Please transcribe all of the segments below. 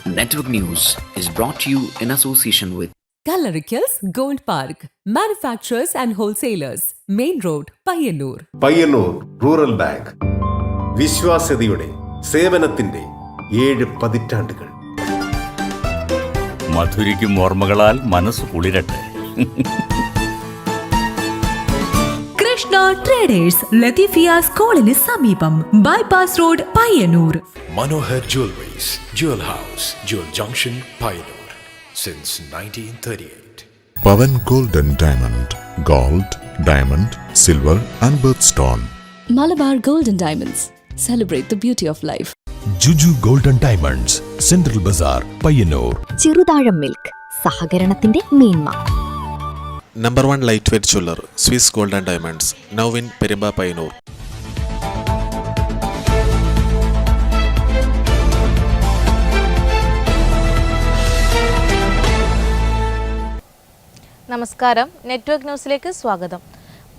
Network News is brought to you in association with Kalarikals Gold Park, manufacturers and wholesalers, Main Road, Payyannur. Payyannur rural bank വിശ്വാസ്യതയുടെ സേവനത്തിന്റെ 7 പതിറ്റാണ്ടുകൾ. മധുരിക്കും ഓർമ്മകളാൽ മനസ്സ് കുളിരട്ടെ. Krishna traders Latheefiya സ്കൂളിന് സമീപം, bypass road, Payyanur. Manohar Jewelries, Jewel House, Jewel Junction, Payyanur. Since 1938. Pavan Golden Diamond, Gold, Diamond, Silver and Birthstone. Malabar Golden Diamonds. Celebrate the beauty of life. Juju Golden Diamonds, Central Bazaar, Payyanur. Cheruthazham milk, സഹകരണത്തിന്റെ മേന്മ. Number 1 lightweight jeweler, Swiss Golden Diamonds, now in Perumba, Payyanur. നമസ്കാരം, network ന്യൂസിലേക്ക് സ്വാഗതം.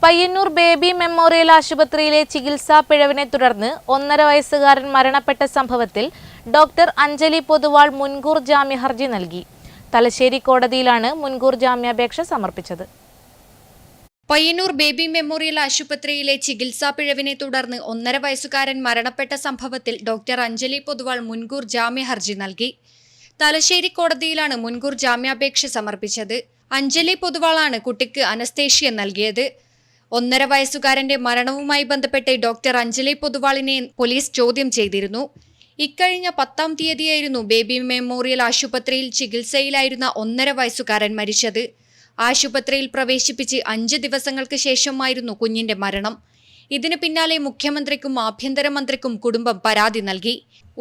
Payyanur baby memorial ആശുപത്രിയിലെ ചികിത്സാ പിഴവിനെ തുടർന്ന് 1.5 വയസ്സുകാരൻ മരണപ്പെട്ട സംഭവത്തിൽ ഡോക്ടർ അഞ്ജലി പൊതുവാൾ മുൻകൂർ ജാമ്യ ഹർജി നൽകി. തലശ്ശേരി കോടതിയിലാണ് മുൻകൂർ ജാമ്യാപേക്ഷ സമർപ്പിച്ചത്. പയ്യന്നൂർ ബേബി മെമ്മോറിയൽ ആശുപത്രിയിലെ ചികിത്സാ പിഴവിനെ തുടർന്ന് 1.5 വയസ്സുകാരൻ മരണപ്പെട്ട സംഭവത്തിൽ ഡോക്ടർ അഞ്ജലി പൊതുവാൾ മുൻകൂർ ജാമ്യ ഹർജി നൽകി. തലശ്ശേരി കോടതിയിലാണ് മുൻകൂർ ജാമ്യാപേക്ഷ സമർപ്പിച്ചത്. അഞ്ജലി പൊതുവാളാണ് കുട്ടിക്ക് അനസ്തേഷ്യ നൽകിയത്. 1.5 വയസ്സുകാരന്റെ മരണവുമായി ബന്ധപ്പെട്ട് ഡോക്ടർ അഞ്ജലി പൊതുവാളിനെ പോലീസ് ചോദ്യം ചെയ്തിരുന്നു. ഇക്കഴിഞ്ഞ 10-ാം തീയതിയായിരുന്നു ബേബി മെമ്മോറിയൽ ആശുപത്രിയിൽ ചികിത്സയിലായിരുന്ന 1.5 വയസ്സുകാരൻ മരിച്ചത്. ആശുപത്രിയിൽ പ്രവേശിപ്പിച്ച് 5 ദിവസങ്ങൾക്ക് ശേഷമായിരുന്നു കുഞ്ഞിന്റെ മരണം. ഇതിനു പിന്നാലെ മുഖ്യമന്ത്രിക്കും ആഭ്യന്തരമന്ത്രിക്കും കുടുംബം പരാതി നൽകി.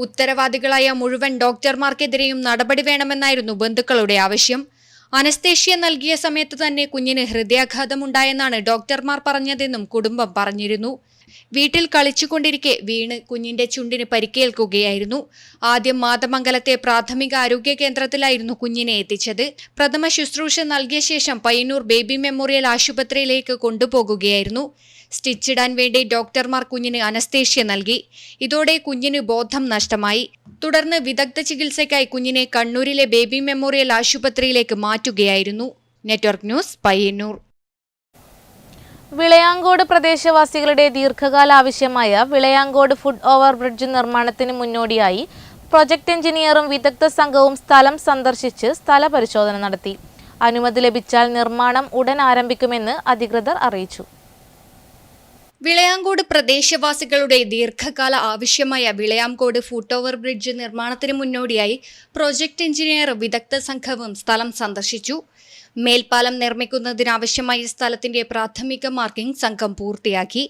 ഉത്തരവാദികളായ മുഴുവൻ ഡോക്ടർമാർക്കെതിരെയും നടപടി വേണമെന്നായിരുന്നു ബന്ധുക്കളുടെ ആവശ്യം. അനസ്തേഷ്യ നൽകിയ സമയത്ത് തന്നെ കുഞ്ഞിന് ഹൃദയാഘാതമുണ്ടായെന്നാണ് ഡോക്ടർമാർ പറഞ്ഞതെന്നും കുടുംബം പറഞ്ഞിരുന്നു. വീട്ടിൽ കളിച്ചുകൊണ്ടിരിക്കെ വീണ് കുഞ്ഞിന്റെ ചുണ്ടിന് പരിക്കേൽക്കുകയായിരുന്നു. ആദ്യം മാതമംഗലത്തെ പ്രാഥമിക ആരോഗ്യ കേന്ദ്രത്തിലായിരുന്നു കുഞ്ഞിനെ എത്തിച്ചത്. പ്രഥമ ശുശ്രൂഷ നൽകിയ ശേഷം പയ്യന്നൂർ ബേബി മെമ്മോറിയൽ ആശുപത്രിയിലേക്ക് കൊണ്ടുപോകുകയായിരുന്നു. സ്റ്റിച്ചിടാൻ വേണ്ടി ഡോക്ടർമാർ കുഞ്ഞിന് അനസ്തേഷ്യ നൽകി. ഇതോടെ കുഞ്ഞിന് ബോധം നഷ്ടമായി. തുടർന്ന് വിദഗ്ധ ചികിത്സയ്ക്കായി കുഞ്ഞിനെ കണ്ണൂരിലെ ബേബി മെമ്മോറിയൽ ആശുപത്രിയിലേക്ക് മാറ്റുകയായിരുന്നു. Network news, Payyanur. വിളയാങ്കോട് പ്രദേശവാസികളുടെ ദീർഘകാല ആവശ്യമായ വിളയാങ്കോട് ഫുട് ഓവർ ബ്രിഡ്ജ് നിർമ്മാണത്തിന് മുന്നോടിയായി പ്രൊജക്ട് എഞ്ചിനീയറും വിദഗ്ധ സംഘവും സ്ഥലം സന്ദർശിച്ച് സ്ഥല പരിശോധന നടത്തി. അനുമതി ലഭിച്ചാൽ നിർമ്മാണം ഉടൻ ആരംഭിക്കുമെന്ന് അധികൃതർ അറിയിച്ചു. വിളയാങ്കോട് പ്രദേശവാസികളുടെ ദീർഘകാല ആവശ്യമായ വിളയാങ്കോട് ഫുട് ഓവർ ബ്രിഡ്ജ് നിർമ്മാണത്തിന് മുന്നോടിയായി പ്രൊജക്ട് എഞ്ചിനീയർ വിദഗ്ധ സംഘവും സ്ഥലം സന്ദർശിച്ചു. മേൽപ്പാലം നിർമ്മിക്കുന്നതിനാവശ്യമായ സ്ഥലത്തിന്റെ പ്രാഥമിക മാർക്കിംഗ് സംഘം പൂർത്തിയാക്കി.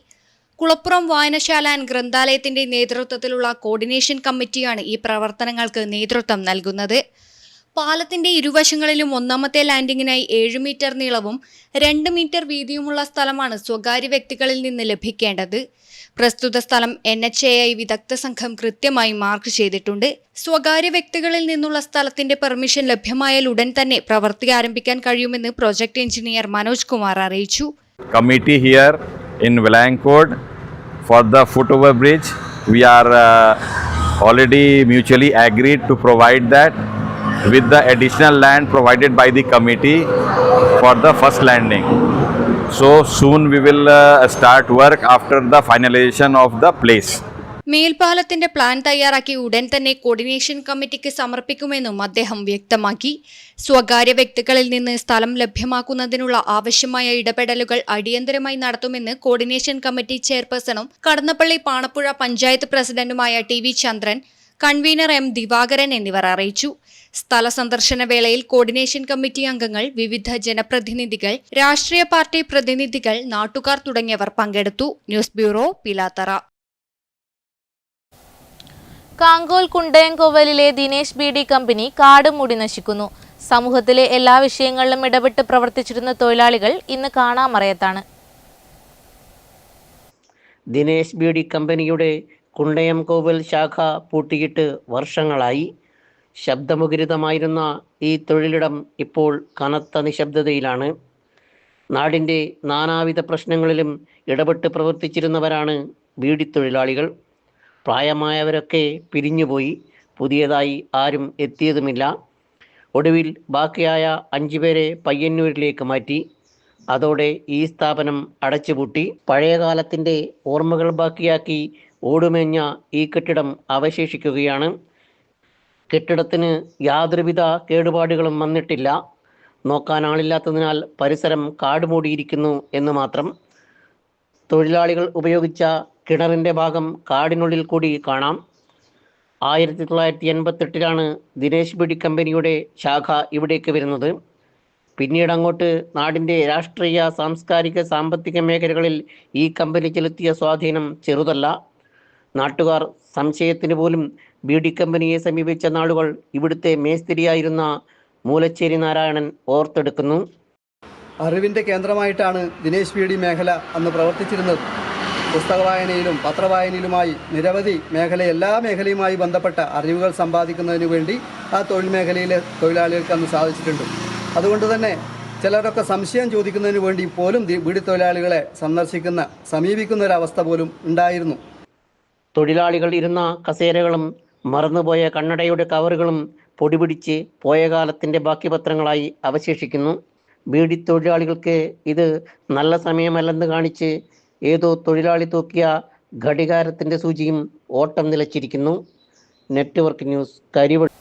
കുളപ്പുറം വായനശാല ആൻഡ് ഗ്രന്ഥാലയത്തിന്റെ നേതൃത്വത്തിലുള്ള കോർഡിനേഷൻ കമ്മിറ്റിയാണ് ഈ പ്രവർത്തനങ്ങൾക്ക് നേതൃത്വം നൽകുന്നത്. പാലത്തിന്റെ ഇരുവശങ്ങളിലും ഒന്നാമത്തെ ലാൻഡിങ്ങിനായി 7 മീറ്റർ നീളവും 2 മീറ്റർ വീതിയുമുള്ള സ്ഥലമാണ് സ്വകാര്യ വ്യക്തികളിൽ നിന്ന് ലഭിക്കേണ്ടത്. പ്രസ്തുത സ്ഥലം NHAI വിദഗ്ധ സംഘം കൃത്യമായി മാർക്ക് ചെയ്തിട്ടുണ്ട്. സ്വകാര്യ വ്യക്തികളിൽ നിന്നുള്ള സ്ഥലത്തിന്റെ പെർമിഷൻ ലഭ്യമായാൽ ഉടൻ തന്നെ പ്രവൃത്തി ആരംഭിക്കാൻ കഴിയുമെന്ന് പ്രൊജക്ട് എഞ്ചിനീയർ മനോജ് കുമാർ അറിയിച്ചു. Committee here in Vilayangkod for the foot over bridge. We are already mutually agreed to provide that with the additional land provided by the committee for the first landing. So soon we will start work after the finalization of the place. മേൽപ്പാലത്തിന്റെ plan തയ്യാറാക്കി ഉടൻ തന്നെ coordination കമ്മിറ്റിക്ക് സമർപ്പിക്കുമെന്നും അദ്ദേഹം വ്യക്തമാക്കി. സ്വകാര്യ വ്യക്തികളിൽ നിന്ന് സ്ഥലം ലഭ്യമാക്കുന്നതിനുള്ള ആവശ്യമായ ഇടപെടലുകൾ അടിയന്തരമായി നടത്തുമെന്ന് കോർഡിനേഷൻ കമ്മിറ്റി ചെയർപേഴ്സണും കടന്നപ്പള്ളി പാണപ്പുഴ പഞ്ചായത്ത് പ്രസിഡന്റുമായ TV ചന്ദ്രൻ, കൺവീനർ M ദിവാകരൻ എന്നിവർ അറിയിച്ചു. സ്ഥല സന്ദർശന വേളയിൽ കോർഡിനേഷൻ കമ്മിറ്റി അംഗങ്ങൾ, വിവിധ ജനപ്രതിനിധികൾ, രാഷ്ട്രീയ പാർട്ടി പ്രതിനിധികൾ, നാട്ടുകാർ തുടങ്ങിയവർ പങ്കെടുത്തു. News bureau, Pilathara. കാങ്കോൽ കുണ്ടയംകോവലിലെ ദിനേശ് BD കമ്പനി കാട് മൂടി നശിക്കുന്നു. സമൂഹത്തിലെ എല്ലാ വിഷയങ്ങളിലും ഇടപെട്ട് പ്രവർത്തിച്ചിരുന്ന തൊഴിലാളികൾ ഇന്ന് കാണാമറയത്താണ്. ദിനേശ് BD കമ്പനിയുടെ കുണ്ടയംകോവൽ ശാഖ പൂട്ടിയിട്ട് വർഷങ്ങളായി. ശബ്ദമുഖരിതമായിരുന്ന ഈ തൊഴിലിടം ഇപ്പോൾ കനത്ത നിശബ്ദതയിലാണ്. നാടിൻ്റെ നാനാവിധ പ്രശ്നങ്ങളിലും ഇടപെട്ട് പ്രവർത്തിച്ചിരുന്നവരാണ് ബീഡി തൊഴിലാളികൾ. പ്രായമായവരൊക്കെ പിരിഞ്ഞുപോയി. പുതിയതായി ആരും എത്തിയതുമില്ല. ഒടുവിൽ ബാക്കിയായ 5 പേരെ പയ്യന്നൂരിലേക്ക് മാറ്റി. അതോടെ ഈ സ്ഥാപനം അടച്ചുപൂട്ടി. പഴയകാലത്തിൻ്റെ ഓർമ്മകൾ ബാക്കിയാക്കി ഓടുമേഞ്ഞ ഈ കെട്ടിടം അവശേഷിക്കുകയാണ്. കെട്ടിടത്തിന് യാതൊരുവിധ കേടുപാടുകളും വന്നിട്ടില്ല. നോക്കാൻ ആളില്ലാത്തതിനാൽ പരിസരം കാടുമൂടിയിരിക്കുന്നു എന്ന് മാത്രം. തൊഴിലാളികൾ ഉപയോഗിച്ച കിണറിൻ്റെ ഭാഗം കാടിനുള്ളിൽ കൂടി കാണാം. 1988 ദിനേശ് ബീഡി കമ്പനിയുടെ ശാഖ ഇവിടേക്ക് വരുന്നത്. പിന്നീട് അങ്ങോട്ട് നാടിൻ്റെ രാഷ്ട്രീയ, സാംസ്കാരിക, സാമ്പത്തിക മേഖലകളിൽ ഈ കമ്പനി ചെലുത്തിയ സ്വാധീനം ചെറുതല്ല. നാട്ടുകാർ സംശയത്തിന് പോലും ബീഡി കമ്പനിയെ സമീപിച്ച നാളുകൾ ഇവിടുത്തെ മേസ്തിരിയായിരുന്ന മൂലച്ചേരി നാരായണൻ ഓർത്തെടുക്കുന്നു. അറിവിൻ്റെ കേന്ദ്രമായിട്ടാണ് ദിനേശ് ബീഡി മേഖല അന്ന് പ്രവർത്തിച്ചിരുന്നത്. പുസ്തകവായനയിലും പത്രവായനയിലുമായി നിരവധി എല്ലാ മേഖലയുമായി ബന്ധപ്പെട്ട അറിവുകൾ സമ്പാദിക്കുന്നതിന് വേണ്ടി ആ തൊഴിൽ മേഖലയിലെ തൊഴിലാളികൾക്ക് അന്ന് സാധിച്ചിട്ടുണ്ട്. അതുകൊണ്ട് തന്നെ ചിലരൊക്കെ സംശയം ചോദിക്കുന്നതിന് വേണ്ടി പോലും ബീഡി തൊഴിലാളികളെ സമീപിക്കുന്ന ഒരവസ്ഥ പോലും ഉണ്ടായിരുന്നു. തൊഴിലാളികൾ ഇരുന്ന കസേരകളും മറന്നുപോയ കണ്ണടയുടെ കവറുകളും പൊടിപിടിച്ച് പോയ കാലത്തിൻ്റെ ബാക്കി പത്രങ്ങളായി അവശേഷിക്കുന്നു. ബീഡി തൊഴിലാളികൾക്ക് ഇത് നല്ല സമയമല്ലെന്ന് കാണിച്ച് ഏതോ തൊഴിലാളി തൂക്കിയ ഘടികാരത്തിൻ്റെ സൂചിയും ഓട്ടം നിലച്ചിരിക്കുന്നു. Network news, Karivellur.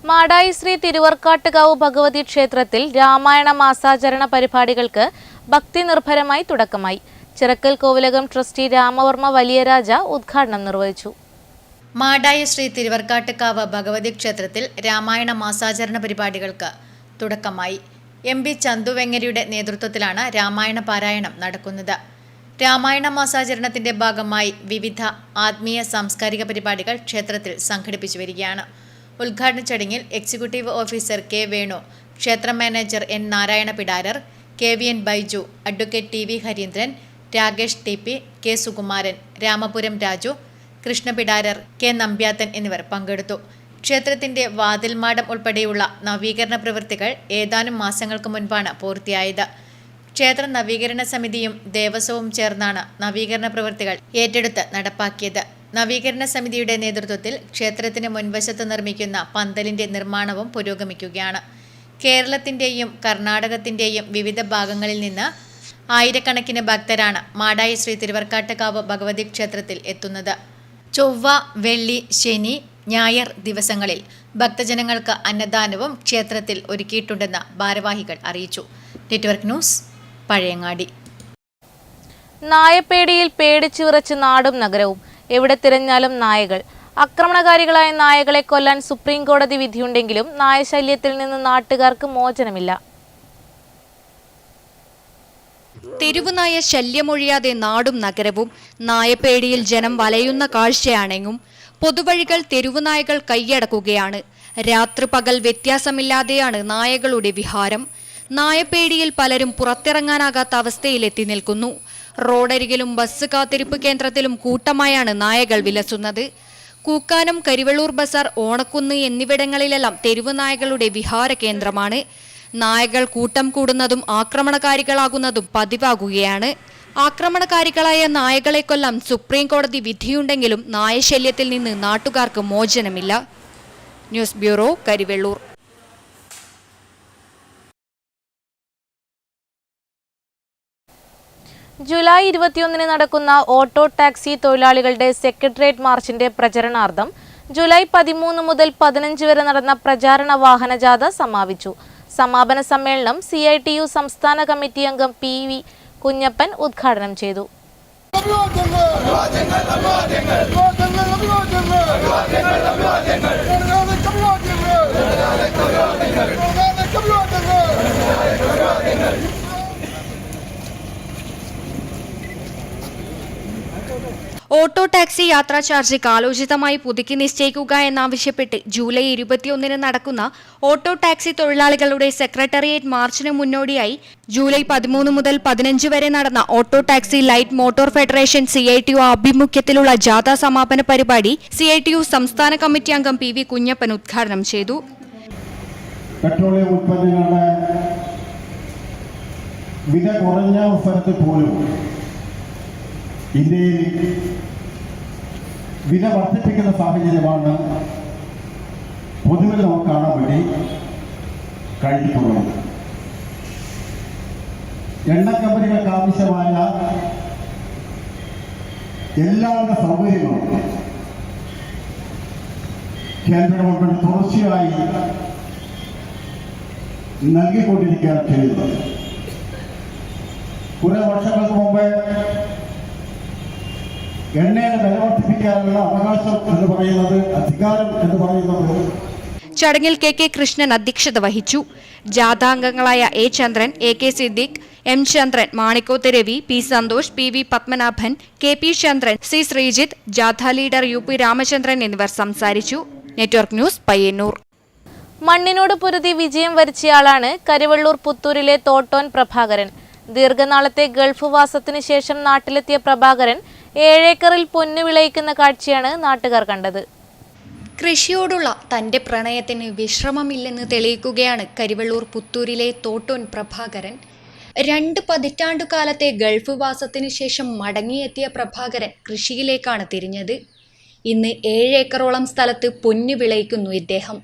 മാടായി ശ്രീ തിരുവർക്കാട്ടുകാവ് ഭഗവതി ക്ഷേത്രത്തിൽ രാമായണ മാസാചരണ പരിപാടികൾക്ക് ഭക്തി നിർഭരമായി തുടക്കമായി. ചിറക്കൽ കോവിലകം ട്രസ്റ്റി രാമവർമ്മ വലിയരാജ ഉദ്ഘാടനം നിർവഹിച്ചു. മാടായി ശ്രീ തിരുവർക്കാട്ടുകാവ് ഭഗവതി ക്ഷേത്രത്തിൽ രാമായണ മാസാചരണ പരിപാടികൾക്ക് തുടക്കമായി. MP ചന്തു വെങ്ങരിയുടെ നേതൃത്വത്തിലാണ് രാമായണ പാരായണം നടക്കുന്നത്. രാമായണ മാസാചരണത്തിന്റെ ഭാഗമായി വിവിധ ആത്മീയ സാംസ്കാരിക പരിപാടികൾ ക്ഷേത്രത്തിൽ സംഘടിപ്പിച്ചു വരികയാണ്. ഉദ്ഘാടന ചടങ്ങിൽ എക്സിക്യൂട്ടീവ് ഓഫീസർ K. വേണു, ക്ഷേത്ര manager N. Narayana Pidarar, KVN Baiju, advocate TV. Harindran, Rakesh TP, K. Sukumaran, Ramapuram Raju, Krishna Pidarar, K. Nambiathan എന്നിവർ പങ്കെടുത്തു. ക്ഷേത്രത്തിന്റെ വാതിൽമാടം ഉൾപ്പെടെയുള്ള നവീകരണ പ്രവൃത്തികൾ ഏതാനും മാസങ്ങൾക്ക് മുൻപാണ് പൂർത്തിയായത്. ക്ഷേത്ര നവീകരണ സമിതിയും ദേവസ്വവും ചേർന്നാണ് നവീകരണ പ്രവൃത്തികൾ ഏറ്റെടുത്ത് നടപ്പാക്കിയത്. നവീകരണ സമിതിയുടെ നേതൃത്വത്തിൽ ക്ഷേത്രത്തിന് മുൻവശത്ത് നിർമ്മിക്കുന്ന പന്തലിന്റെ നിർമ്മാണവും പുരോഗമിക്കുകയാണ്. കേരളത്തിന്റെയും കർണാടകത്തിന്റെയും വിവിധ ഭാഗങ്ങളിൽ നിന്ന് ആയിരക്കണക്കിന് ഭക്തരാണ് മാടായി ശ്രീ തിരുവർക്കാട്ടുകാവ് ഭഗവതി ക്ഷേത്രത്തിൽ എത്തുന്നത്. ചൊവ്വ, വെള്ളി, ശനി, ഞായർ ദിവസങ്ങളിൽ ഭക്തജനങ്ങൾക്ക് അന്നദാനവും ക്ഷേത്രത്തിൽ ഒരുക്കിയിട്ടുണ്ടെന്ന് ഭാരവാഹികൾ അറിയിച്ചു. Network news, Pazhayangadi. നായപ്പേടിയിൽ പേടിച്ചു വിറച്ച് നാടും നഗരവും. എവിടെ തിരഞ്ഞാലും നായകൾ. ആക്രമണകാരികളായ നായകളെ കൊല്ലാൻ സുപ്രീം കോടതി വിധിയുണ്ടെങ്കിലും നായശല്യത്തിൽ നിന്ന് നാട്ടുകാർക്ക് മോചനമില്ല. തെരുവുനായ ശല്യമൊഴിയാതെ നാടും നഗരവും. നായപ്പേടിയിൽ ജനം വലയുന്ന കാഴ്ചയാണെങ്കും. പൊതുവഴികൾ തെരുവുനായകൾ കൈയടക്കുകയാണ്. രാത്രി പകൽ വ്യത്യാസമില്ലാതെയാണ് നായകളുടെ വിഹാരം. നായപ്പേടിയിൽ പലരും പുറത്തിറങ്ങാനാകാത്ത അവസ്ഥയിലെത്തി നിൽക്കുന്നു. റോഡരികിലും ബസ് കാത്തിരിപ്പ് കേന്ദ്രത്തിലും കൂട്ടമായാണ് നായകൾ വിലസുന്നത്. കൂക്കാനം, കരിവള്ളൂർ ബസാർ, ഓണക്കുന്ന് എന്നിവിടങ്ങളിലെല്ലാം തെരുവുനായകളുടെ വിഹാര കേന്ദ്രമാണ്. നായകൾ കൂട്ടം കൂടുന്നതും ആക്രമണകാരികളാകുന്നതും പതിവാകുകയാണ്. ആക്രമണകാരികളായ നായകളെ കൊല്ലാൻ സുപ്രീം കോടതി വിധിയുണ്ടെങ്കിലും നായശല്യത്തിൽ നിന്ന് നാട്ടുകാർക്ക് മോചനമില്ല. News bureau, Karivellur. ജൂലൈ 21 നടക്കുന്ന ഓട്ടോ ടാക്സി തൊഴിലാളികളുടെ സെക്രട്ടേറിയറ്റ് മാർച്ചിന്റെ പ്രചരണാർത്ഥം ജൂലൈ 13 മുതൽ 15 വരെ നടന്ന പ്രചാരണ വാഹനജാഥ സമാപിച്ചു. സമാപന സമ്മേളനം CITU സംസ്ഥാന കമ്മിറ്റി അംഗം PV കുഞ്ഞപ്പൻ ഉദ്ഘാടനം ചെയ്തു. ഓട്ടോ ടാക്സി യാത്രാ ചാർജ് കാലോചിതമായി പുതുക്കി നിശ്ചയിക്കുക എന്നാവശ്യപ്പെട്ട് ജൂലൈ 21 നടക്കുന്ന ഓട്ടോ ടാക്സി തൊഴിലാളികളുടെ സെക്രട്ടേറിയറ്റ് മാർച്ചിന് മുന്നോടിയായി ജൂലൈ 13 മുതൽ 15 വരെ നടന്ന auto taxi light motor federation CITU ആഭിമുഖ്യത്തിലുള്ള ജാഥ സമാപന പരിപാടി CITU സംസ്ഥാന കമ്മിറ്റി അംഗം PV കുഞ്ഞപ്പൻ ഉദ്ഘാടനം ചെയ്തു. പെട്രോളിയം ഉൽപ്പന്നങ്ങളുടെ വില കുറഞ്ഞ അവസരത്തിൽ പോലും ഇന്ത്യയിൽ വില വർദ്ധിപ്പിക്കുന്ന സാഹചര്യമാണ് പൊതുവിൽ നമുക്ക് കാണാൻ വേണ്ടി കഴിഞ്ഞിട്ടുള്ളത്. എണ്ണ കമ്പനികൾക്ക് ആവശ്യമായ എല്ലാവിധ സൗകര്യങ്ങളും കേന്ദ്ര ഗവൺമെന്റ് തുടർച്ചയായി നൽകിക്കൊണ്ടിരിക്കുകയാണ് ചെയ്യുന്നത്. കുറെ വർഷങ്ങൾക്ക് മുമ്പ് എണ്ണയുടെ വില വർദ്ധിപ്പിക്കാനുള്ള അവകാശം എന്ന് പറയുന്നത്, അധികാരം എന്ന് പറയുന്നത്. ചടങ്ങിൽ കെ കൃഷ്ണൻ അധ്യക്ഷത വഹിച്ചു. ജാഥാംഗങ്ങളായ A Chandran, A K Siddique, M Chandran, Manikkoth Ravi, P Santhosh, P V Padmanabhan, K P Chandran, C Sreejith, ജാഥ ലീഡർ UP രാമചന്ദ്രൻ എന്നിവർ സംസാരിച്ചു. Network news, Payyanur. മണ്ണിനോട് പൊരുതി വിജയം വരിച്ചയാളാണ് കരിവള്ളൂർ പുത്തൂരിലെ തോട്ടോൻ പ്രഭാകരൻ. ദീർഘനാളത്തെ ഗൾഫ് വാസത്തിനു ശേഷം നാട്ടിലെത്തിയ പ്രഭാകരൻ 7 ഏക്കറിൽ പൊന്നു വിളയിക്കുന്ന കാഴ്ചയാണ് നാട്ടുകാർ കണ്ടത്. കൃഷിയോടുള്ള തന്റെ പ്രണയത്തിന് വിശ്രമമില്ലെന്ന് തെളിയിക്കുകയാണ് കരിവള്ളൂർ പുത്തൂരിലെ തോട്ടോൻ പ്രഭാകരൻ. 2 പതിറ്റാണ്ടുകാലത്തെ ഗൾഫ് വാസത്തിനു ശേഷം മടങ്ങിയെത്തിയ പ്രഭാകരൻ കൃഷിയിലേക്കാണ് തിരിഞ്ഞത്. ഇന്ന് 7 ഏക്കറോളം സ്ഥലത്ത് പൊന്നു വിളയിക്കുന്നു ഇദ്ദേഹം.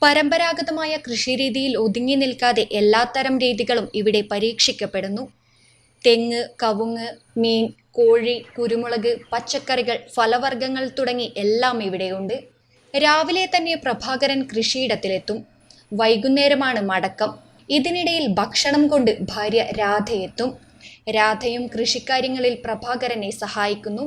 പരമ്പരാഗതമായ കൃഷിരീതിയിൽ ഒതുങ്ങി നിൽക്കാതെ എല്ലാത്തരം രീതികളും ഇവിടെ പരീക്ഷിക്കപ്പെടുന്നു. തെങ്ങ്, കവുങ്ങ്, മീൻ, കോഴി, കുരുമുളക്, പച്ചക്കറികൾ, ഫലവർഗ്ഗങ്ങൾ തുടങ്ങി എല്ലാം ഇവിടെയുണ്ട്. രാവിലെ തന്നെ പ്രഭാകരൻ കൃഷിയിടത്തിലെത്തും. വൈകുന്നേരമാണ് മടക്കം. ഇതിനിടയിൽ ഭക്ഷണം കൊണ്ട് ഭാര്യ രാധയെത്തും. രാധയും കൃഷിക്കാര്യങ്ങളിൽ പ്രഭാകരനെ സഹായിക്കുന്നു.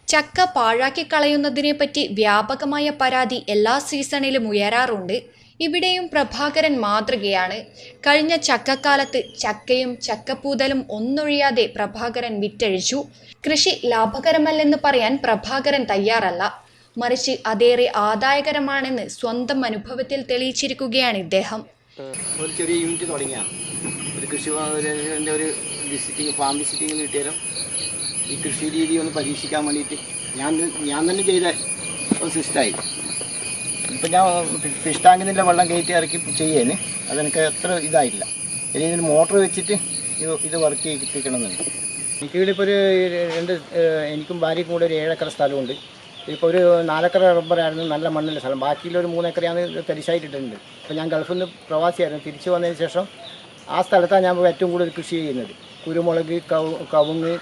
ചക്ക പാഴാക്കി കളയുന്നതിനെപ്പറ്റി വ്യാപകമായ പരാതി എല്ലാ സീസണിലും ഉയരാറുണ്ട്. ഇവിടെയും പ്രഭാകരൻ മാതൃകയാണ്. കഴിഞ്ഞ ചക്കക്കാലത്ത് ചക്കയും ചക്കപ്പൂതലും ഒന്നൊഴിയാതെ പ്രഭാകരൻ വിറ്റഴിച്ചു. കൃഷി ലാഭകരമല്ലെന്ന് പറയാൻ പ്രഭാകരൻ തയ്യാറല്ല. മറിച്ച് അതേറെ ആദായകരമാണെന്ന് സ്വന്തം അനുഭവത്തിൽ തെളിയിച്ചിരിക്കുകയാണ് ഇദ്ദേഹം. ഒരു ചെറിയ യൂണിറ്റ് തുടങ്ങിയാണ്. ഒരു കൃഷി ഒരു ഫാം വിസിറ്റിങ്ങിൽ കിട്ടിയാലും ഈ കൃഷി രീതി ഒന്ന് പരീക്ഷിക്കാൻ വേണ്ടിയിട്ട് ഞാൻ തന്നെ ചെയ്ത ഒരു സിസ്റ്റമായി. ഇപ്പം ഞാൻ ഫിഷ് ടാങ്കിൽ നിന്നുള്ള വെള്ളം കയറ്റി ഇറക്കി ചെയ്യുന്നതിന് അതെനിക്ക് അത്ര ഇതായില്ല. ഇതിന് മോട്ടർ വെച്ചിട്ട് ഇത് വർക്ക് ചെയ്യിപ്പിക്കണമെന്നുണ്ട്. എനിക്കിവിടെ ഇപ്പോൾ എനിക്കും ഭാര്യയ്ക്കും കൂടെ ഒരു 7 ഏക്കർ സ്ഥലമുണ്ട്. ഇപ്പോൾ ഒരു 4 ഏക്കർ റബ്ബറായിരുന്നു നല്ല മണ്ണുള്ള സ്ഥലം. ബാക്കിയുള്ള ഒരു 3 ഏക്കറാണ് തരിശായിട്ടിട്ടുണ്ട്. അപ്പോൾ ഞാൻ ഗൾഫിൽ നിന്ന് പ്രവാസിയായിരുന്നു. തിരിച്ചു വന്നതിന് ശേഷം ആ സ്ഥലത്താണ് ഞാൻ ഏറ്റവും കൂടുതൽ കൃഷി ചെയ്യുന്നത്. കുരുമുളക്, കവുങ്ങ്,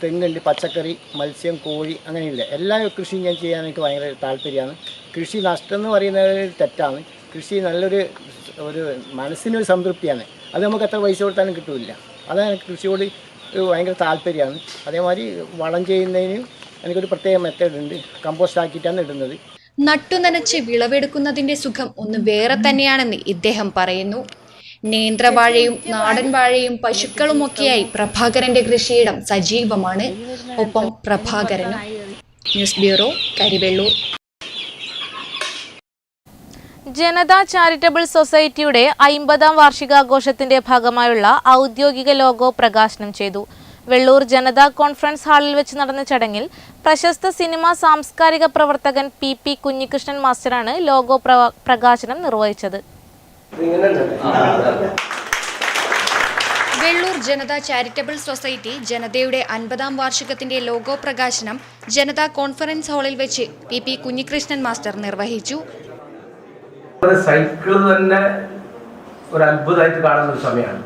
തെങ്ങുണ്ട്, പച്ചക്കറി, മത്സ്യം, കോഴി, അങ്ങനെയില്ല എല്ലാ കൃഷിയും ഞാൻ ചെയ്യാൻ എനിക്ക് ഭയങ്കര താല്പര്യമാണ്. കൃഷി നഷ്ടം എന്ന് പറയുന്നത് തെറ്റാണ്. കൃഷി നല്ലൊരു മനസ്സിനൊരു സംതൃപ്തിയാണ്. അത് നമുക്ക് എത്ര പൈസ കൊടുത്താലും കിട്ടില്ല. അതാണ് എനിക്ക് കൃഷിയോട് ഭയങ്കര താല്പര്യമാണ്. അതേമാതിരി വളം ചെയ്യുന്നതിന് എനിക്കൊരു പ്രത്യേക മെത്തേഡ് ഉണ്ട്. കമ്പോസ്റ്റ് ആക്കിയിട്ടാണ് ഇടുന്നത്. നട്ടുനനച്ച് വിളവെടുക്കുന്നതിന്റെ സുഖം ഒന്ന് വേറെ തന്നെയാണെന്ന് ഇദ്ദേഹം പറയുന്നു. നേന്ത്രവാഴയും നാടൻ വാഴയും പശുക്കളുമൊക്കെയായി പ്രഭാകരന്റെ കൃഷിയിടം സജീവമാണ്. ഒപ്പം പ്രഭാകരനും. News bureau, Karivellur. Janata charitable സൊസൈറ്റിയുടെ 50ാം വാർഷികാഘോഷത്തിന്റെ ഭാഗമായുള്ള ഔദ്യോഗിക ലോഗോ പ്രകാശനം ചെയ്തു. വെള്ളൂർ ജനതാ കോൺഫറൻസ് ഹാളിൽ വെച്ച് നടന്ന ചടങ്ങിൽ പ്രശസ്ത സിനിമാ സാംസ്കാരിക പ്രവർത്തകൻ PP കുഞ്ഞികൃഷ്ണൻ മാസ്റ്ററാണ് ലോഗോ പ്രകാശനം നിർവഹിച്ചത്. വെള്ളൂർ ജനതാ ചാരിറ്റബിൾ സൊസൈറ്റി ജനതയുടെ 50ാം വാർഷികത്തിന്റെ ലോഗോ പ്രകാശനം ജനതാ കോൺഫറൻസ് ഹാളിൽ വെച്ച് PP കുഞ്ഞികൃഷ്ണൻ മാസ്റ്റർ നിർവഹിച്ചു. സൈക്കിൾ തന്നെ ഒരു അത്ഭുതമായിട്ട് കാണുന്ന ഒരു സമയമാണ്.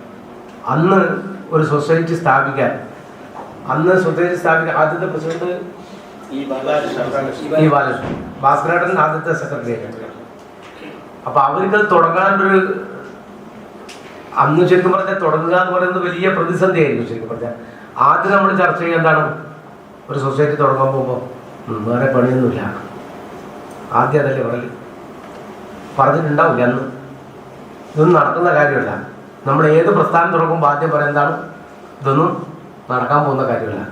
അന്ന് ഒരു സൊസൈറ്റി സ്ഥാപിക്കാൻ ആദ്യത്തെ പ്രസിഡന്റ് ബാലകൃഷ്ണൻ, ഭാസ്കരേട്ടൻ ആദ്യത്തെ സെക്രട്ടറി. അപ്പൊ അവർക്ക് തുടങ്ങാനൊരു അന്ന് ശരിക്കും പറഞ്ഞാൽ തുടങ്ങുക എന്ന് പറയുന്നത് വലിയ പ്രതിസന്ധിയായിരിക്കും. ശരിക്കും പറഞ്ഞാൽ ആദ്യം നമ്മൾ ചർച്ച ചെയ്യുക എന്താണ്, ഒരു സൊസൈറ്റി തുടങ്ങാൻ പോകുമ്പോൾ വേറെ പണിയൊന്നുമില്ല. ആദ്യം അതല്ലേ പറഞ്ഞിട്ടുണ്ടാവില്ല. അന്ന് ഇതൊന്നും നടക്കുന്ന കാര്യമല്ല. നമ്മൾ ഏത് പ്രസ്ഥാനം തുടങ്ങുമ്പോൾ ആദ്യം പറയുന്നതാണ് ഇതൊന്നും നടക്കാൻ പോകുന്ന കാര്യമല്ല.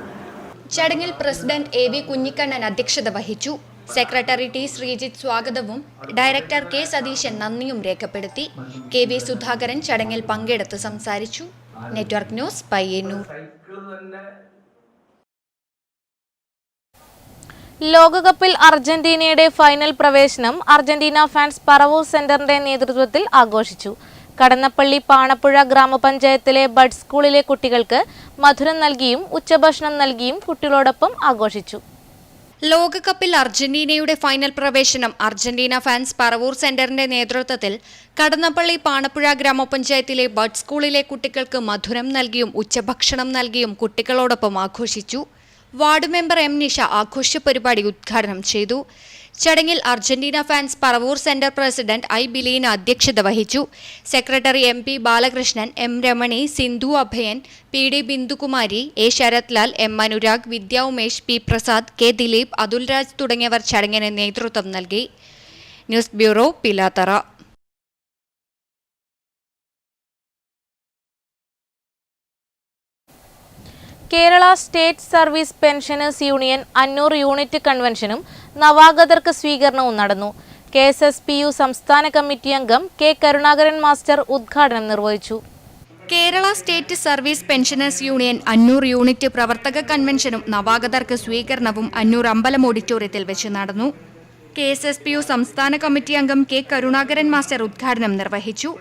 ചടങ്ങിൽ പ്രസിഡന്റ് AV കുഞ്ഞിക്കണ്ണൻ അധ്യക്ഷത വഹിച്ചു. സെക്രട്ടറി T ശ്രീജിത്ത് സ്വാഗതവും ഡയറക്ടർ K സതീശൻ നന്ദിയും രേഖപ്പെടുത്തി. KV സുധാകരൻ ചടങ്ങിൽ പങ്കെടുത്ത് സംസാരിച്ചു. Network news, Payyanur. ലോകകപ്പിൽ അർജന്റീനയുടെ ഫൈനൽ പ്രവേശനം അർജന്റീന ഫാൻസ് പറവൂർ സെന്ററിന്റെ നേതൃത്വത്തിൽ ആഘോഷിച്ചു. കടന്നപ്പള്ളി പാണപ്പുഴ ഗ്രാമപഞ്ചായത്തിലെ ബഡ് സ്കൂളിലെ കുട്ടികൾക്ക് മധുരം നൽകിയും ഉച്ചഭക്ഷണം നൽകിയും കുട്ടികളോടൊപ്പം ആഘോഷിച്ചു. ലോകകപ്പിൽ അർജന്റീനയുടെ ഫൈനൽ പ്രവേശനം അർജന്റീന ഫാൻസ് പറവൂർ സെന്ററിന്റെ നേതൃത്വത്തിൽ കടന്നപ്പള്ളി പാണപ്പുഴ ഗ്രാമപഞ്ചായത്തിലെ ബഡ് സ്കൂളിലെ കുട്ടികൾക്ക് മധുരം നൽകിയും ഉച്ചഭക്ഷണം നൽകിയും കുട്ടികളോടൊപ്പം ആഘോഷിച്ചു. വാർഡ് മെമ്പർ എം നിഷ ആഘോഷ പരിപാടി ഉദ്ഘാടനം ചെയ്തു. ചടങ്ങിൽ Argentina fans Paravur centre president I Bileena അധ്യക്ഷത വഹിച്ചു. Secretary M P Balakrishnan, M Ramani, Sindhu Abhayan, P D Bindukumari, A Sarathlal, M Anurag, Vidya Umesh, P Prasad, K Dileep, Athulraj തുടങ്ങിയവർ ചടങ്ങിന് നേതൃത്വം നൽകി. News bureau, Pilathara. Kerala state service pensioners union Annur unit കൺവെൻഷനും നവാഗതർക്ക് സ്വീകരണവും നടന്നു. KSSPU സംസ്ഥാന കമ്മിറ്റി അംഗം കെ കരുണാകരൻ മാസ്റ്റർ ഉദ്ഘാടനം നിർവഹിച്ചു. Kerala state service pensioners union Annur unit പ്രവർത്തക കൺവെൻഷനും നവാഗതർക്ക് സ്വീകരണവും അന്നൂർ അമ്പലം ഓഡിറ്റോറിയത്തിൽ വെച്ച് നടന്നു. KSSPU സംസ്ഥാന കമ്മിറ്റി അംഗം കെ കരുണാകരൻ മാസ്റ്റർ ഉദ്ഘാടനം നിർവഹിച്ചു.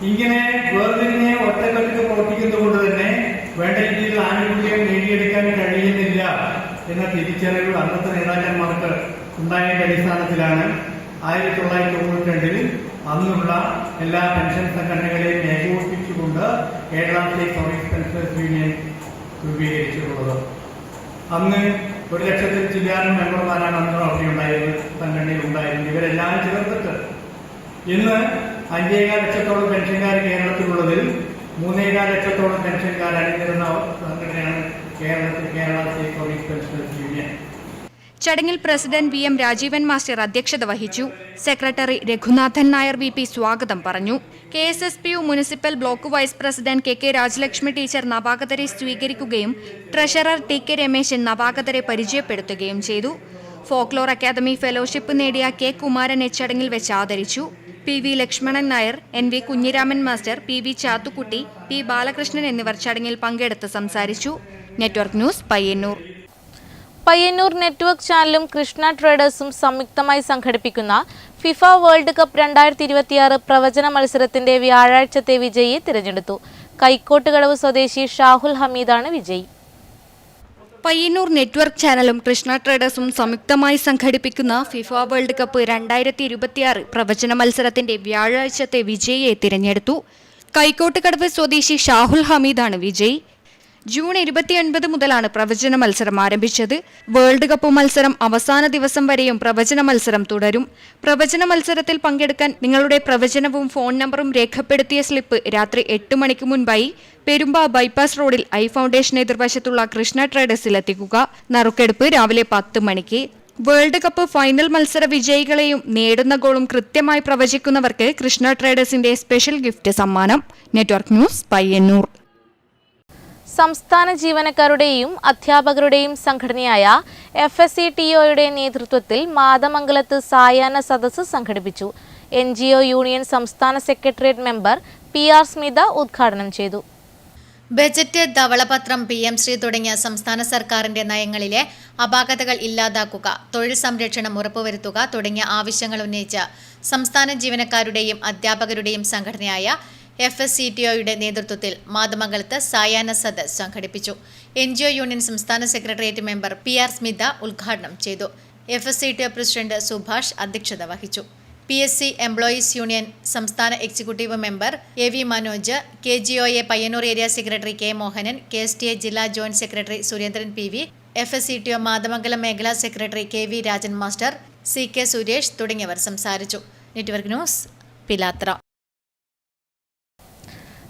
ഇങ്ങനെ വേർതിരിഞ്ഞ് ഒറ്റക്കെട്ടിൽ പ്രവർത്തിക്കുന്നതുകൊണ്ട് തന്നെ വേണ്ട രീതിയിൽ ആനുകൂല്യം നേടിയെടുക്കാൻ കഴിയുന്നില്ല എന്ന തിരിച്ചറിവ് അന്നത്തെ നേതാക്കന്മാർക്ക് ഉണ്ടായതിന്റെ അടിസ്ഥാനത്തിലാണ് 1992 അന്നുള്ള എല്ലാ പെൻഷൻ സംഘടനകളെയും ഏകോപിപ്പിച്ചുകൊണ്ട് Kerala state service pensioners union രൂപീകരിച്ചിട്ടുള്ളത്. അന്ന് 1,00,000 ചില്ലാനും മെമ്പർമാരാണ് അന്ന് അവിടെ ഉണ്ടായിരുന്നത്, സംഘടനയിൽ ഉണ്ടായിരുന്നത്. ഇവരെല്ലാം ചേർത്തിട്ട് ഇന്ന് 5.25 ലക്ഷത്തോളം പെൻഷൻകാർ കേരളത്തിലുള്ളതിൽ 3.25 ലക്ഷത്തോളം പെൻഷൻകാർ അണിനിരുന്ന സംഘടനയാണ് Kerala state service pensioners union. ചടങ്ങിൽ president V M Rajeevan master അധ്യക്ഷത വഹിച്ചു. സെക്രട്ടറി രഘുനാഥൻ നായർ VP സ്വാഗതം പറഞ്ഞു. KSSPU municipal block vice president KK Rajalakshmi teacher നവാഗതരെ സ്വീകരിക്കുകയും ട്രഷറർ TK രമേശൻ നവാഗതരെ പരിചയപ്പെടുത്തുകയും ചെയ്തു. ഫോക്ലോർ അക്കാദമി ഫെലോഷിപ്പ് നേടിയ K കുമാരനെ ചടങ്ങിൽ വെച്ച് ആദരിച്ചു. PV Lakshmanan Nair, NV Kunhiraman master, PV Chathukutty, P Balakrishnan എന്നിവർ ചടങ്ങിൽ പങ്കെടുത്ത് സംസാരിച്ചു. Network news, Payyannur. Payyannur network ചാനലും കൃഷ്ണ ട്രേഡേഴ്സും സംയുക്തമായി സംഘടിപ്പിക്കുന്ന ഫിഫ വേൾഡ് കപ്പ് 2026 പ്രവചന മത്സരത്തിന്റെ വ്യാഴാഴ്ചത്തെ വിജയിയെ തിരഞ്ഞെടുത്തു. കൈക്കോട്ടുകടവ് സ്വദേശി ഷാഹുൽ ഹമീദാണ് വിജയി. പയ്യന്നൂർ നെറ്റ്വർക്ക് ചാനലും കൃഷ്ണ ട്രേഡേഴ്സും സംയുക്തമായി സംഘടിപ്പിക്കുന്ന ഫിഫ വേൾഡ് കപ്പ് 2026 പ്രവചന മത്സരത്തിന്റെ വ്യാഴാഴ്ചത്തെ വിജയിയെ തിരഞ്ഞെടുത്തു. കൈക്കോട്ടുകടവ് സ്വദേശി ഷാഹുൽ ഹമീദാണ് വിജയി. ജൂൺ 29 മുതലാണ് പ്രവചന മത്സരം ആരംഭിച്ചത്. വേൾഡ് കപ്പ് മത്സരം അവസാന ദിവസം വരെയും പ്രവചന മത്സരം തുടരും. പ്രവചന മത്സരത്തിൽ പങ്കെടുക്കാൻ നിങ്ങളുടെ പ്രവചനവും ഫോൺ നമ്പറും രേഖപ്പെടുത്തിയ സ്ലിപ്പ് രാത്രി 8 മണിക്ക് മുൻപായി പെരുമ്പ ബൈപ്പാസ് റോഡിൽ ഐ ഫൗണ്ടേഷൻ എതിർവശത്തുള്ള കൃഷ്ണ ട്രേഡേഴ്സിൽ എത്തിക്കുക. നറുക്കെടുപ്പ് രാവിലെ 10 മണിക്ക്. വേൾഡ് കപ്പ് ഫൈനൽ മത്സര വിജയികളെയും നേടുന്ന ഗോളും കൃത്യമായി പ്രവചിക്കുന്നവർക്ക് കൃഷ്ണ ട്രേഡേഴ്സിന്റെ സ്പെഷ്യൽ ഗിഫ്റ്റ് സമ്മാനം. Network news, Payyanur. സംസ്ഥാന ജീവനക്കാരുടെയും അധ്യാപകരുടെയും സംഘടനയായ FSCTOയുടെ നേതൃത്വത്തിൽ മാതമംഗലത്ത് സായാഹ്ന സദസ്സ് സംഘടിപ്പിച്ചു. NGO യൂണിയൻ സംസ്ഥാന സെക്രട്ടേറിയറ്റ് മെമ്പർ PR സ്മിത ഉദ്ഘാടനം ചെയ്തു. ബജറ്റ്, ധവളപത്രം, PM-ശ്രീ തുടങ്ങിയ സംസ്ഥാന സർക്കാരിന്റെ നയങ്ങളിലെ അപാകതകൾ ഇല്ലാതാക്കുക, തൊഴിൽ സംരക്ഷണം ഉറപ്പുവരുത്തുക തുടങ്ങിയ ആവശ്യങ്ങൾ ഉന്നയിച്ച് സംസ്ഥാന ജീവനക്കാരുടെയും അധ്യാപകരുടെയും സംഘടനയായ FSCTOയുടെ നേതൃത്വത്തിൽ മാതമംഗലത്ത് സായാഹ്ന സദസ്സ് സംഘടിപ്പിച്ചു. NGO യൂണിയൻ സംസ്ഥാന സെക്രട്ടേറിയറ്റ് മെമ്പർ PR സ്മിത ഉദ്ഘാടനം ചെയ്തു. FSCTO പ്രസിഡന്റ് സുഭാഷ് അധ്യക്ഷത വഹിച്ചു. PSC എംപ്ലോയീസ് യൂണിയൻ സംസ്ഥാന executive member AV Manoj, KGOA Payyannur area secretary K Mohanan, KSTA ജില്ലാ joint secretary Surendran PV, FSCTO Mathamangalam മേഖലാ secretary KV Rajan master, CK Suresh തുടങ്ങിയവർ സംസാരിച്ചു. Network news, Pilathara.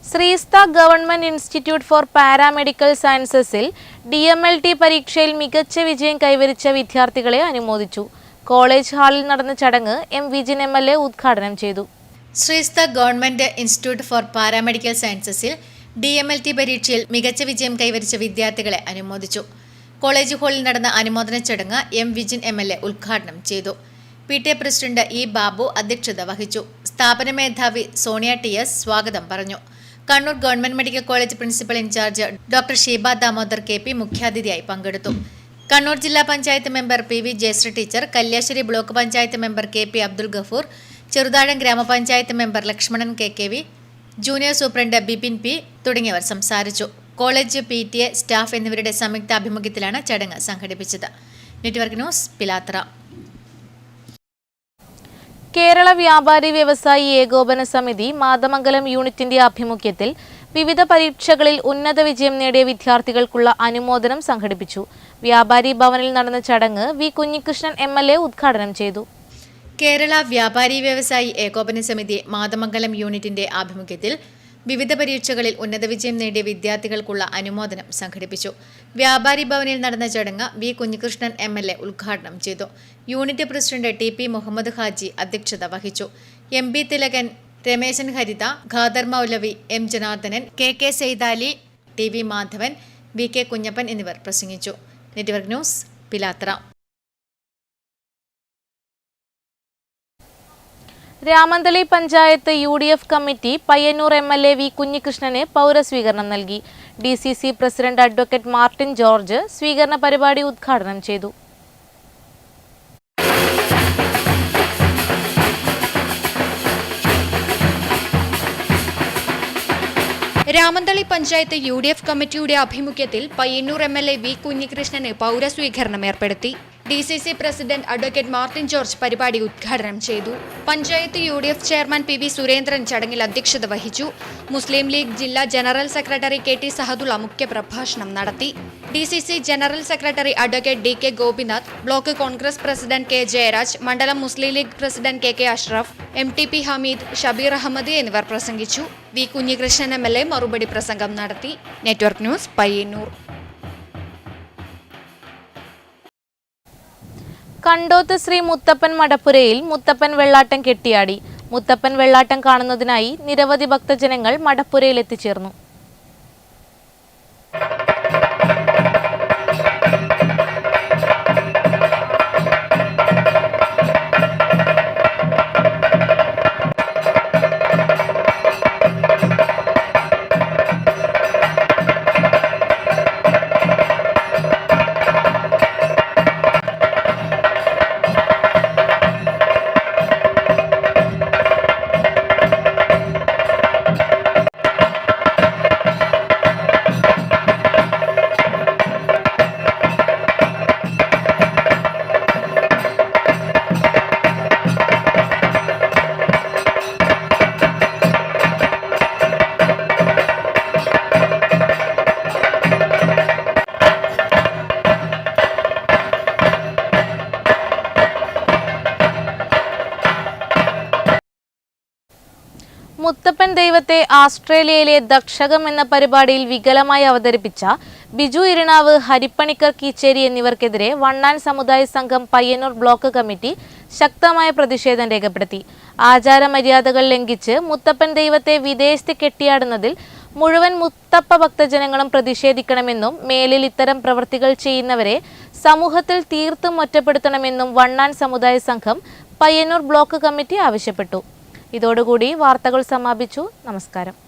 Sreestha government institute for paramedical സയൻസസിൽ DMLT പരീക്ഷയിൽ മികച്ച വിജയം കൈവരിച്ച വിദ്യാർത്ഥികളെ അനുമോദിച്ചു. കോളേജ് ഹാളിൽ നടന്ന ചടങ്ങ് M വിജിൻ MLA ഉദ്ഘാടനം ചെയ്തു. Sreestha government institute for paramedical സയൻസസിൽ DMLT പരീക്ഷയിൽ മികച്ച വിജയം കൈവരിച്ച വിദ്യാർത്ഥികളെ അനുമോദിച്ചു. കോളേജ് ഹാളിൽ നടന്ന അനുമോദന ചടങ്ങ് M വിജിൻ MLA ഉദ്ഘാടനം ചെയ്തു. PTA പ്രസിഡന്റ് E ബാബു അധ്യക്ഷത വഹിച്ചു. സ്ഥാപന മേധാവി സോണിയ TS സ്വാഗതം പറഞ്ഞു. Kannur government medical college principal incharge doctor Sheeba Damodar KP മുഖ്യാതിഥിയായി പങ്കെടുത്തു. കണ്ണൂർ ജില്ലാ panchayat member PV Jayasree teacher, Kalliasseri block panchayat member KP Abdul Gafoor, Cheruthazham ഗ്രാമപഞ്ചായത്ത് member Lakshmanan KKV, junior superintendent Bipin P തുടങ്ങിയവർ സംസാരിച്ചു. കോളേജ് PTA സ്റ്റാഫ് എന്നിവരുടെ സംയുക്ത ആഭിമുഖ്യത്തിലാണ് ചടങ്ങ് സംഘടിപ്പിച്ചത്. നെറ്റ്വർക്ക് ന്യൂസ് പിലാത്ര. കേരള വ്യാപാരി വ്യവസായി ഏകോപന സമിതി മാതമംഗലം യൂണിറ്റിന്റെ ആഭിമുഖ്യത്തിൽ വിവിധ പരീക്ഷകളിൽ ഉന്നത വിജയം നേടിയ വിദ്യാർത്ഥികൾക്കുള്ള അനുമോദനം സംഘടിപ്പിച്ചു. വ്യാപാരി ഭവനിൽ നടന്ന ചടങ്ങ് വി കുഞ്ഞികൃഷ്ണൻ MLA ഉദ്ഘാടനം ചെയ്തു. കേരള വ്യാപാരി വ്യവസായി ഏകോപന സമിതി മാതമംഗലം യൂണിറ്റിന്റെ ആഭിമുഖ്യത്തിൽ വിവിധ പരീക്ഷകളിൽ ഉന്നത വിജയം നേടിയ വിദ്യാർത്ഥികൾക്കുള്ള അനുമോദനം സംഘടിപ്പിച്ചു. വ്യാപാരി ഭവനിൽ നടന്ന ചടങ്ങ് വി കുഞ്ഞികൃഷ്ണൻ MLA ഉദ്ഘാടനം ചെയ്തു. Unit president TP Muhammad Haji അധ്യക്ഷത വഹിച്ചു. MB തിലകൻ, രമേശൻ ഹരിത, ഖാദർ മൗലവി, M Janardhanan, KK Saithali, TV Madhavan, VK Kunjappan എന്നിവർ പ്രസംഗിച്ചു. Network news Pilathara. Ramanthali panchayat UDF committee Payyanur MLA V കുഞ്ഞികൃഷ്ണന് പൗരസ്വീകരണം നൽകി. DCC president advocate Martin George സ്വീകരണ പരിപാടി ഉദ്ഘാടനം ചെയ്തു. രാമന്തളി പഞ്ചായത്ത് UDF കമ്മിറ്റിയുടെ ആഭിമുഖ്യത്തിൽ പയ്യന്നൂർ MLA വി കുഞ്ഞികൃഷ്ണന് പൗരസ്വീകരണം ഏർപ്പെടുത്തി. DCC president advocate Martin George പരിപാടി ഉദ്ഘാടനം ചെയ്തു. Panchayat UDF chairman PV Surendran ചടങ്ങിൽ അധ്യക്ഷത വഹിച്ചു. മുസ്ലിം ലീഗ് ജില്ലാ ജനറൽ സെക്രട്ടറി KT സഹദുള്ള മുഖ്യപ്രഭാഷണം നടത്തി. DCC general secretary advocate DK Gopinath, block Congress president K Jayaraj, മണ്ഡലം Muslim League president KK Ashraf, MTP Hameed, Shabeer Ahammed എന്നിവർ പ്രസംഗിച്ചു. വി കുഞ്ഞികൃഷ്ണൻ MLA മറുപടി പ്രസംഗം നടത്തി. Network news Payyanur. കണ്ടോത്ത് ശ്രീ മുത്തപ്പൻ മടപ്പുരയിൽ മുത്തപ്പൻ വെള്ളാട്ടം കെട്ടിയാടി. മുത്തപ്പൻ വെള്ളാട്ടം കാണുന്നതിനായി നിരവധി ഭക്തജനങ്ങൾ മടപ്പുരയിൽ എത്തിച്ചേർന്നു. മുത്തപ്പൻ ദൈവത്തെ ആസ്ട്രേലിയയിലെ ദക്ഷകം എന്ന പരിപാടിയിൽ വികലമായി അവതരിപ്പിച്ച ബിജു ഇരിണാവ്, ഹരിപ്പണിക്കർ കീച്ചേരി എന്നിവർക്കെതിരെ വണ്ണാൻ സമുദായ സംഘം പയ്യന്നൂർ ബ്ലോക്ക് കമ്മിറ്റി ശക്തമായ പ്രതിഷേധം രേഖപ്പെടുത്തി. ആചാരമര്യാദകൾ ലംഘിച്ച് മുത്തപ്പൻ ദൈവത്തെ വിദേശത്ത് കെട്ടിയാടുന്നതിൽ മുഴുവൻ മുത്തപ്പ ഭക്തജനങ്ങളും പ്രതിഷേധിക്കണമെന്നും മേലിൽ ഇത്തരം പ്രവൃത്തികൾ ചെയ്യുന്നവരെ സമൂഹത്തിൽ തീർത്തും ഒറ്റപ്പെടുത്തണമെന്നും വണ്ണാൻ സമുദായ സംഘം പയ്യന്നൂർ ബ്ലോക്ക് കമ്മിറ്റി ആവശ്യപ്പെട്ടു. ഇതോടുകൂടി വാർത്തകൾ സമാപിച്ചു. നമസ്കാരം.